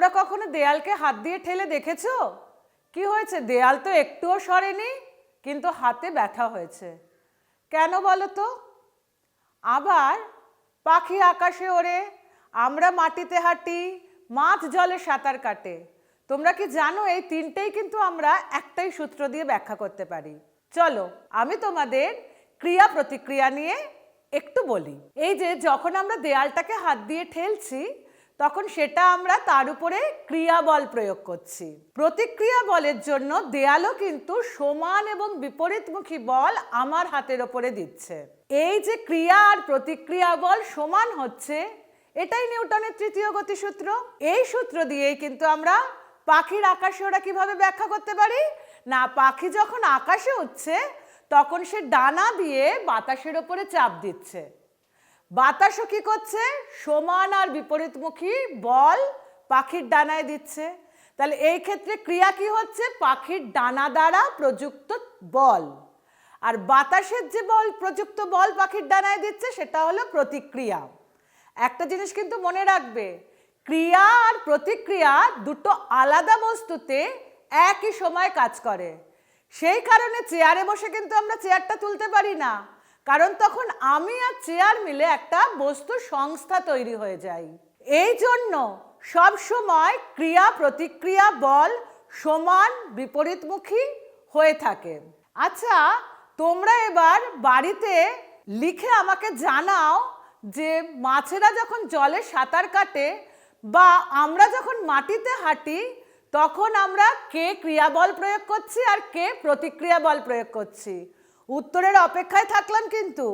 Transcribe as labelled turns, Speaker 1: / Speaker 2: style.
Speaker 1: তোমরা কখনো দেয়ালকে হাত দিয়ে ঠেলে দেখেছো? কি হয়েছে? দেয়াল তো একটুও সরেনি, কিন্তু হাতে ব্যথা হয়েছে। কেন বলো তো? আবার পাখি আকাশে ওড়ে, আমরা মাটিতে হাঁটি, মাছ জলে সাঁতার কাটে। তোমরা কি জানো এই তিনটেই কিন্তু আমরা একটাই সূত্র দিয়ে ব্যাখ্যা করতে পারি। চলো আমি তোমাদের ক্রিয়া প্রতিক্রিয়া নিয়ে একটু বলি। এই যে যখন আমরা দেয়ালটাকে হাত দিয়ে ঠেলছি, তখন সেটা আমরা তার উপরে ক্রিয়া বল প্রয়োগ করছি। প্রতিক্রিয়া বলের জন্য দেয়ালও কিন্তু সমান এবং বিপরীতমুখী বল আমার হাতের ওপরে দিচ্ছে। এই যে ক্রিয়া আর প্রতিক্রিয়া বল সমান হচ্ছে, এটাই নিউটনের তৃতীয় গতিসূত্র। এই সূত্র দিয়েই কিন্তু আমরা পাখির আকাশে ওরা কিভাবে ব্যাখ্যা করতে পারি না, পাখি যখন আকাশে উঠছে তখন সে ডানা দিয়ে বাতাসের ওপরে চাপ দিচ্ছে। বাতাসও কি করছে? সমান আর বিপরীতমুখী বল পাখির ডানায় দিচ্ছে। তাহলে এই ক্ষেত্রে ক্রিয়া কি হচ্ছে? পাখির ডানা দ্বারা প্রযুক্ত বল। আর বাতাসের যে বল প্রযুক্ত বল পাখির ডানায় দিচ্ছে সেটা হলো প্রতিক্রিয়া। একটা জিনিস কিন্তু মনে রাখবে, ক্রিয়া আর প্রতিক্রিয়া দুটো আলাদা বস্তুতে একই সময় কাজ করে। সেই কারণে চেয়ারে বসে কিন্তু আমরা চেয়ারটা তুলতে পারি না, কারণ তখন আমি আর চেয়ার মিলে একটা বস্তু সংস্থা তৈরি হয়ে যায়। এই জন্য সব সময় ক্রিয়া প্রতিক্রিয়া বল সমান বিপরীতমুখী হয়ে থাকে। আচ্ছা, তোমরা এবার বাড়িতে লিখে আমাকে জানাও যে মাছেরা যখন জলে সাঁতার কাটে বা আমরা যখন মাটিতে হাঁটি, তখন আমরা কে ক্রিয়া বল প্রয়োগ করছি আর কে প্রতিক্রিয়া বল প্রয়োগ করছি। উত্তরের অপেক্ষায় থাকলাম কিন্তু।